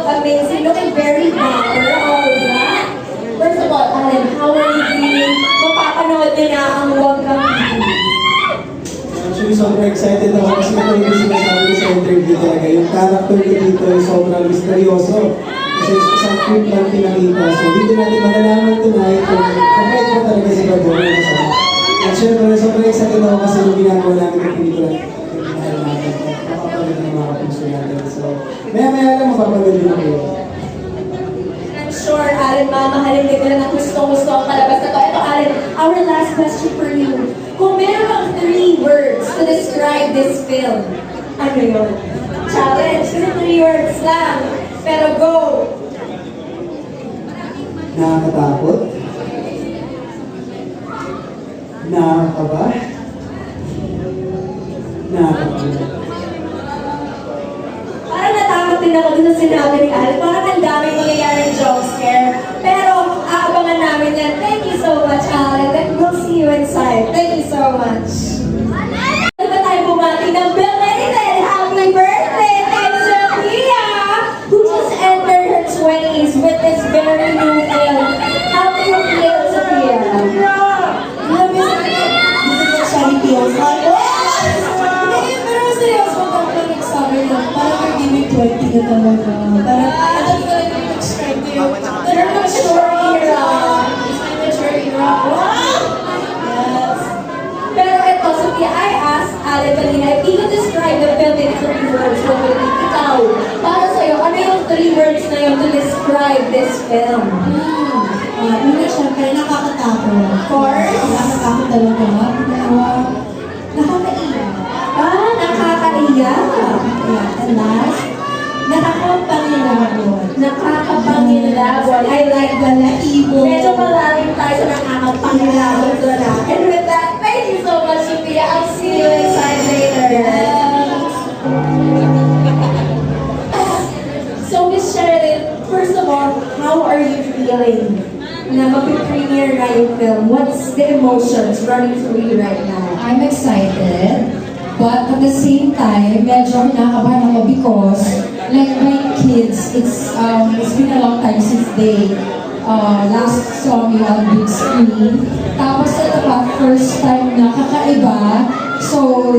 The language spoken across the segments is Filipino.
look amazing, looking very dapper, all that. First of all, Alan, how are you feeling? Mapapanood din na ang Huwag Kang Titingin. Actually, sobrang excited ako kasi ito yung sinasabi ko sa interview talaga. Yung character ko dito ay sobrang misteryoso. Kasi isang clip lang pinakita. So dito natin malalaman tonight kung kapait ko talaga si Badong. At syempre, sobrang excited ako kasi yung ginagawa namin ng pelikula. Makapanood ng mga kapuso natin. So, maya-maya lang mapapanood din ako. I'm sure, Alan, mamahalin din nila na gusto ang palabas na to. Ito, Alan, our last question for you. Kung meron kang 3 words to describe this film, ano yun? Challenge, kasi 3 words lang. Pero go! Nakakatakot. Nakakaba. Nakakaba. Parang natakot din ako dun sa sinabi ni Alan. Parang ang daming nangyayaring jump scare. Pero aabangan namin yan. Thank you so much, Alan. And we'll see you inside. Thank you so much. Ano ba tayo bumati ng belated happy birthday kay Sophia, who just entered her 20s with this very new film. How do you feel, Sophia? Grabe sa kanya. Gusto niya siya ni Feels like, Hindi, pero seryoso ko lang nagsabi na parang you're giving 20 na talaga. Parang alam ko lang yung describe ko yung you're mature era. It's my mature era. Wow! Yes. Pero ito, Sophia, I asked Alan kanina, if you could describe the film in 3 words, what would it be? Ikaw, para sa'yo, ano yung 3 words na yun to describe this film? Una, syempre, nakakatakot. Of course. Nakakatakot talaga. Pangalawa, nakakaiyak. Nakakaiyak. Yeah. And last, nakakapangilabot. Nakakapangilabot. I like the Naibo. medyo malalim tayo sa nakakapangilabot doon na. And with that, thank you so much, Sophia. I'll see you inside later. So, Miss Sherilyn, first of all, how are you feeling na mag-premiere na yung film? What's the emotions running through you right now? I'm excited, but at the same time, medyo kinakabahan ako because, like my kids, it's been a long time since they last saw me on big screen. Tapos ito pa, first time na kakaiba. So,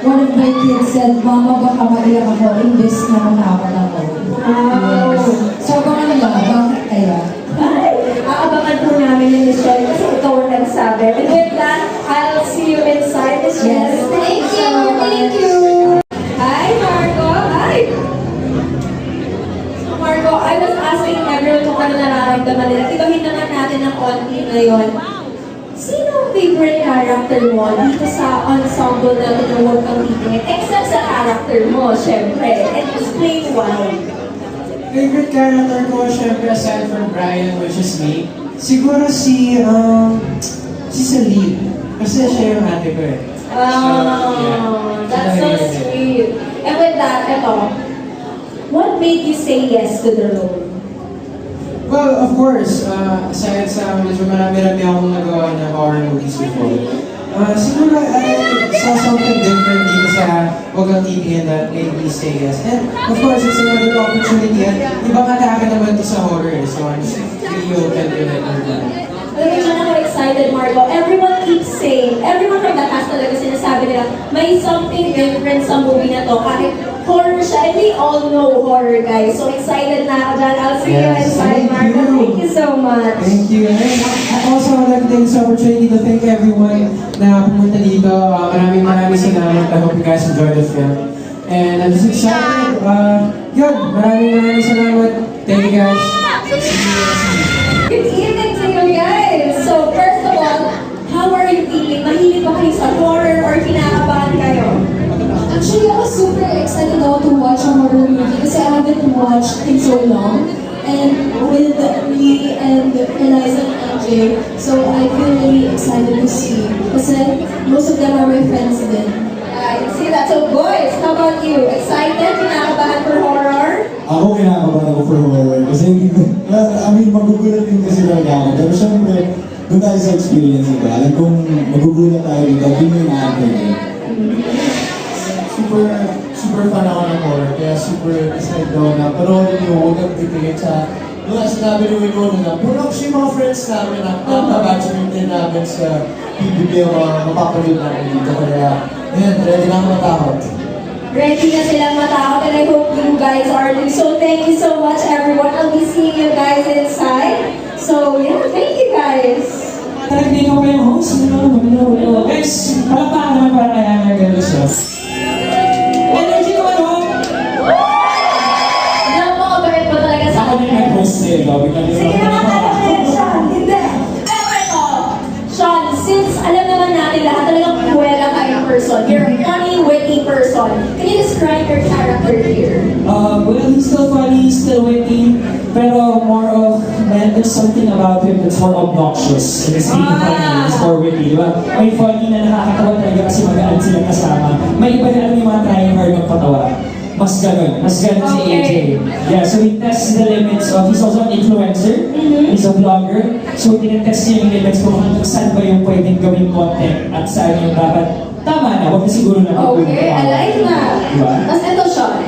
one of my kids said, Mama, baka maiyak ako, imbes na matakot ako. Wow! Yes. So, abangan nila, bakit kaya? Aabangan po namin ni Michelle kasi ikaw ang nagsabi. And with that, I'll see you inside, Michelle. Yes. Thank you! Thank you! Hi, Marco! Hi! So, Marco, I was asking everyone kung ano nararamdaman nila. Ibahin naman natin ang konti ngayon. Sino ang favorite character mo dito sa ensemble natin ng Huwag Kang Titingin? Except sa character mo, syempre. And explain why. Favorite character ko, syempre, aside from Brian, which is me, siguro si Celine. Kasi siya yung ate ko eh. Oh, that's so sweet. And with that, eto, what made you say yes to the role? Well, of course, aside sa medyo marami-rami akong nagawa na horror movies before, siguro I saw something different dito sa Huwag Kang Titingin that made me say yes. And of course, it's another opportunity at ibang atake naman to sa horror eh. So I'm really open to that. Alam mo dyan ako excited, Marco. Everyone keeps saying, everyone from the cast talaga sinasabi nila, may something different sa movie na to. Kahit horror siya, and we all know horror, guys. So excited na ako dyan. I'll see you Yes, inside, thank Marco. you. Thank you so much. Thank you. And I also would like to take this opportunity to thank everyone na pumunta dito. Maraming salamat. I hope you guys enjoyed the film. And I'm just excited. Maraming salamat. Thank you guys. Good evening to you guys. So first of all, how are you feeling? Mahilig ba kayo sa horror or kinakabahan kayo? Actually, I was super excited now to watch a horror movie kasi I haven't watched in so long. And with me and Eliza and AJ, so I feel really excited to see. Kasi most of them are my friends din. I see that. So boys, how about you? Excited? Kinakabahan for horror? Ako kinakabahan ako for horror kasi magugulat din kasi talaga ako. Pero syempre, doon tayo sa experience ito. Alam kong magugulat tayo dito. Hindi mo yung arte. Super fan ako ng horror, kaya super excited daw na panoorin nyo, huwag kang titigil sa yung nga sinabi ni Winona na puro kasi yung mga friends namin na nakabachelor din namin sa PBB yung mga mapapanood namin dito. Kaya, ayan, ready na ako matakot. Ready na silang matakot and I hope you guys are too. So thank you so much everyone. I'll be seeing you guys inside. So yeah, thank you guys. Talagang di ko pa yung host. Guys, palakpakan naman para kay Ana Galusa. Energy ko ano? Napakabait mo talaga sa Ako din yung host eh. Sige naman tayo kayo, Sean. Hindi. Pero ito, Sean, since alam naman natin lahat talagang kuwela ka in person, you're a funny, witty person. Can you describe your character here? Well, he's still funny, he's still witty, pero more of, man, there's something about him that's more obnoxious. And it's really funny, it's more witty, di ba? May funny na nakakatawa talaga kasi magaan silang kasama. May iba na alam yung mga trying hard magpatawa. Mas ganun si Okay. AJ. Yeah, so he tests the limits of, he's also an influencer, he's a vlogger, so tinetest niya yung limits kung hanggang saan ba yung pwedeng gawing content at saan yung dapat tama na, huwag na siguro na Okay, I like that. Diba? Tapos ito, Sean.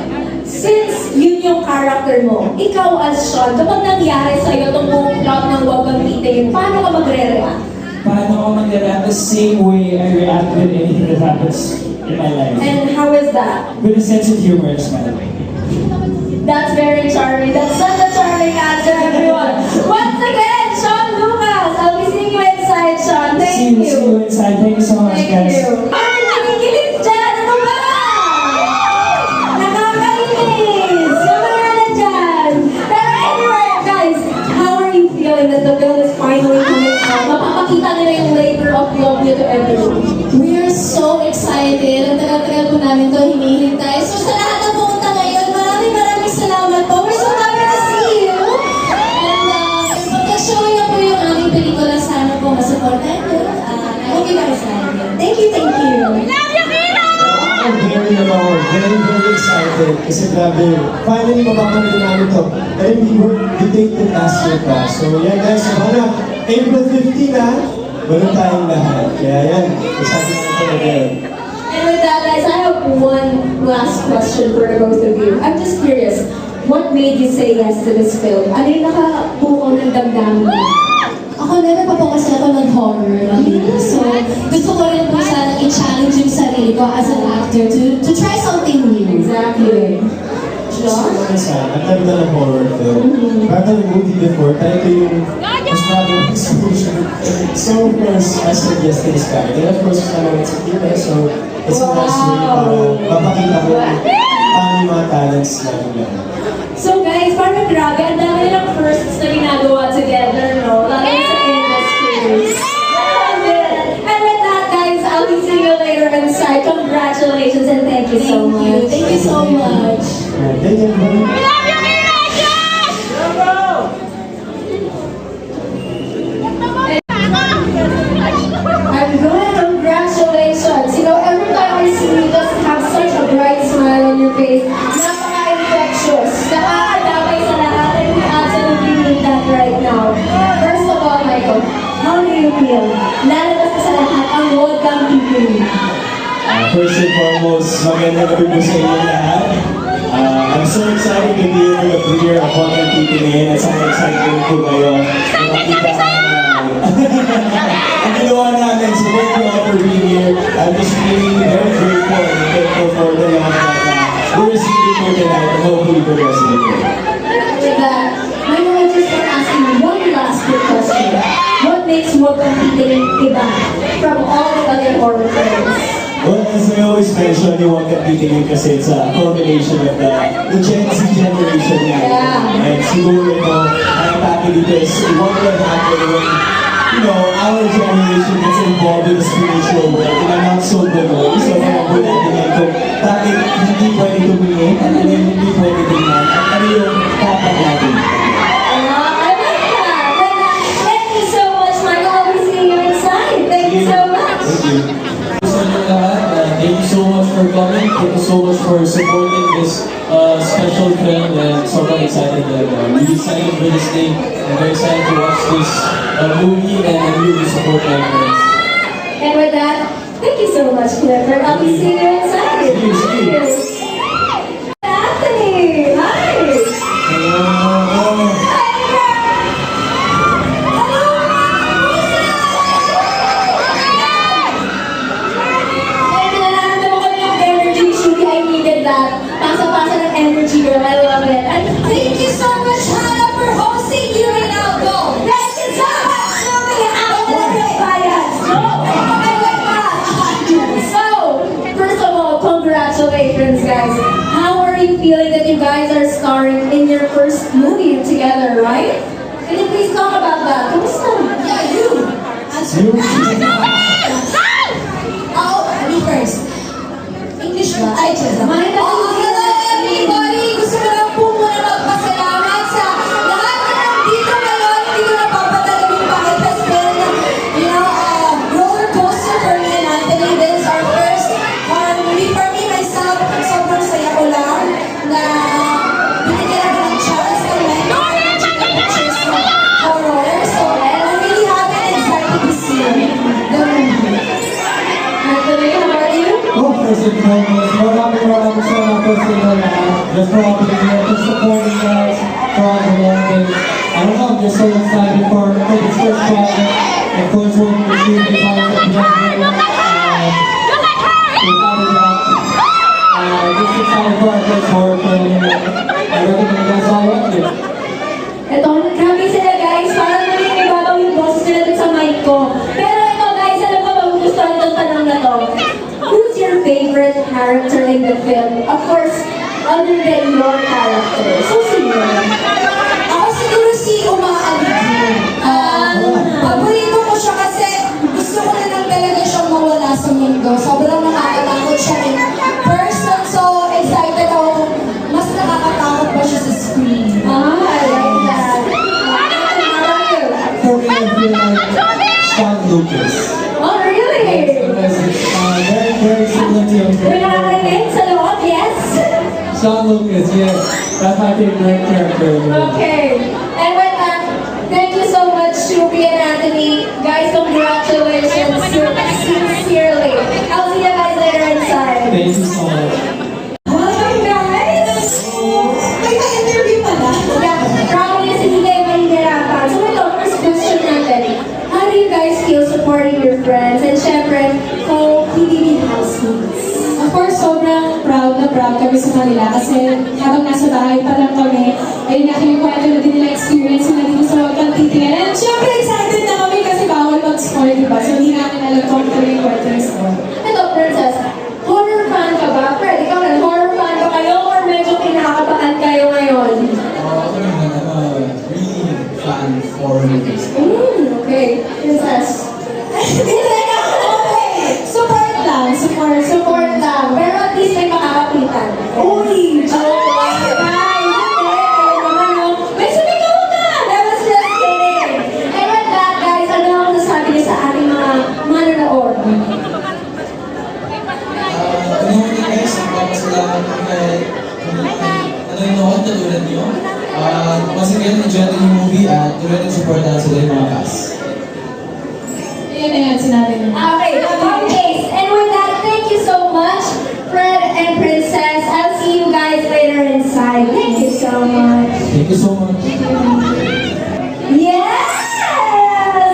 Since yun yung character mo, ikaw as Sean, kapag nangyari sa'yo itong buong plot ng Huwag Kang Titingin, paano ka magre-react? Paano ako mag-react the same way I react with anything that happens in my life? And how is that? With a sense of humor as well. That's very charming. That's such a charming answer, everyone. Once again, Sean Lucas. I'll be seeing you inside, Sean. Thank See you inside. Thank you so much, Thank guys. you. Ay, nakikilig dyan! Ano ba? Nakakainis! Yung mga nandyan! Pero anyway, guys, how are you feeling that the film is finally coming out? Mapapakita nila yung labor of love niyo to everyone. We are so excited. Ang tagal-tagal po namin ito hinihintay. So sa lahat ng pumunta ngayon, maraming salamat po. We're so happy to see you. And pagka-showing na po yung aming pelikula, sana po masuportahan nyo. I hope you guys like it. Thank you, thank you. I'm very excited kasi grabe, finally mapapanood namin to. And we dated last year pa. So yeah guys, sana April 15 na, meron tayong lahat. Kaya yan, excited na talaga. And with that, guys, I have one last question for the both of you. I'm just curious, what made you say yes to this film? Ano yung nakabukaw ng damdamin mo? Ako never pa po kasi ako nag-horror na movie. So gusto ko rin po sana i-challenge yung sarili ko as an actor to try something new. Exactly. Just minsan, ang ganda ng horror film. Parang ng movie before, tayo ito yung mas bagong exposure. So of course, I said yes to this character. And of course, kasama rin si Tita, so it's a nice way para mapakita ko paano yung mga talents namin lang. So guys, parang grabe, ang dami nilang firsts na ginagawa together, no? Lalo sa industry. And with that, guys, I'll be seeing you later inside. Congratulations and thank you so much. Thank you so much. Thank you, everybody. I'm good, congratulations. You know, every time I see you, you just have such a bright smile on your face. Napaka-infectious. Nakakadamay sa lahat and we absolutely need that right now. First of all, Michael, how do you feel? Lalabas ka sa lahat ang Huwag Kang Titingin. First and foremost, magandang gabi po sa inyo lahat. I'm so excited to be able to premiere of Huwag Kang Titingin at saka excited din po kayo na makita ang ginawa namin. So thank you all for being here. I'm just really very grateful and thankful for the love that we're receiving here tonight and hopefully for the rest of the day. With that, I want to just start asking you one last quick question. What makes Huwag Kang Titingin iba from all the other horror films? Well, as I always mention, yung Huwag Kang Titingin kasi it's a combination of the Gen Z generation nga. Yeah. And siguro ito, ang atake dito is what will happen when, you know, our generation gets involved in the spiritual world in a not so good way. So, kaya po natin yan kung bakit hindi pwede tumingin at ano yung hindi pwede tingnan at ano yung dapat natin. I like that. With that, thank you so much, Michael. I'll be seeing you inside. Thank you so much. Thank you. Sa inyo lahat, thank you so much for coming. Thank you so much for supporting this special film. And sobrang excited that really excited for this day. I'm very excited to watch this movie and really support my friends. And with that, thank you so much, Clifford. I'll be seeing you inside. See you. Anthony. Pasa-pasa ng energy, girl. I love it. And thank you so much, Hannah, for hosting you and Aldo. Thank you so much, Shumi. Ako na lang yung bias. No, okay, wait pa. So, first of all, congratulations, guys. How are you feeling that you guys are starring in your first movie together, right? Can you please talk about that? Kamusta? Yeah, you. Oh, me first. English ba? Ay, just. Hello everybody! Gusto ko lang po muna magpasalamat sa lahat na nandito ngayon. Hindi ko napapatagal yung pakipes. Roller coaster for me and Anthony. This is our first horror movie. For me, myself, sobrang saya ko lang na binigyan ako ng chance na may pictures ng horror. So, I'm really happy and excited to see the movie. Anthony, how about you? Oh, first and foremost, maraming salamat po sa inyo lahat. Just for all the here, for supporting guys, for all the loving. I don't know, I'm just so excited for this first project. Of course, we'll receive the concept together. Without a doubt. Just excited for our first horror film. I recommend you guys all watch it. Ito, grabe sila guys. Parang muling may babaw yung boses nila dun sa mic ko. Pero ito guys, alam ko magugustuhan itong tanong na to. Who's your favorite character in the film? Of course, other than your character. So, sino? Ako siguro si Umaalig. Paborito ko siya kasi gusto ko na lang talaga siyang mawala sa mundo. Sobrang nakakatakot siya in person. So excited ako. Mas nakakatakot pa siya sa screen. I like that. How about you? For me, I feel like Sean Lucas. Oh, really? Because it's very similar to him. May nakakarinig sa loob, yes? Sean Lucas, yes. That's my favorite character. Okay. And with that, thank you so much, Shubi and Anthony. Guys, congratulations. Sincerely. I'll see you guys later inside. Thank you so much. Welcome, guys! May pa-interview pala. Yeah, promise, hindi kayo mahihirapan. So ito, first question natin. How do you guys feel supporting your friends? And syempre, co-PBB housemates? Of course, sobrang proud na proud kami sa kanila kasi habang nasa bahay pa lang kami, ay nakikwento na din nila experience nila dito sa Huwag Kang Titingnan. And syempre, excited na kami kasi bawal mag-spoil, diba? So, hindi namin alam kung ano yung kwento ng story. Ito, Princess, horror fan ka ba? Fred, ikaw na, horror fan ba kayo or medyo kinakabahan kayo ngayon? Ako naman, I'm a really fan of horror movies. Okay. Princess. Support lang, support. Support lang. Pero at least may makakapitan. Uy! Joke lang. Guys, hindi. Kayo naman, no? May sumigaw ka! That was just kidding. And with that, guys, ano ang nasasabi niyo sa ating mga manonood? Ano guys, nagpapasalamat ko kahit nanonood na tulad niyo. Once again, enjoy yung movie at tulad ng supportahan sila yung mga cast. Ayan na yan, sinabi niya. Okay, okay. And with that, thank you so much, Fred and Princess. I'll see you guys later inside. Thank you so much. Thank you so much. Yes!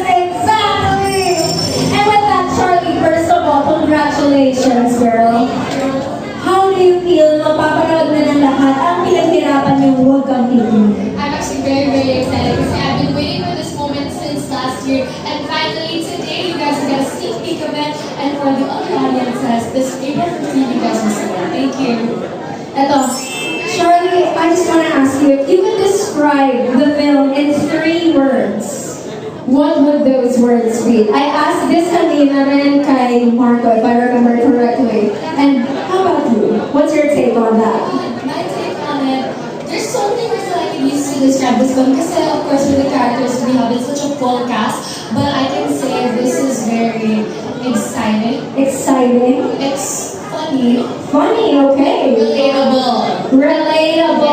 Exactly! And with that, Charlie, first of all, congratulations, girl. How do you feel mapapanood na ng lahat ang pinaghirapan yung Huwag Kang Titingnan? I'm actually very, very excited because I've been waiting for this moment since last year. And finally, today, you guys get a sneak peek of it. And for the other audiences, this April 15, you guys will see it. Thank you. Eto, Charlie, I just want to ask you, if you could describe the film in 3 words, what would those words be? I asked this kanina rin kay Marco, if I remember correctly. And how about you? What's your take on that? My take on it, there's so many words that I can use to describe this film because of course with the characters we have, it's such a full cast, but I can say this is very exciting. Exciting. It's funny. Funny, okay. Relatable. Relatable.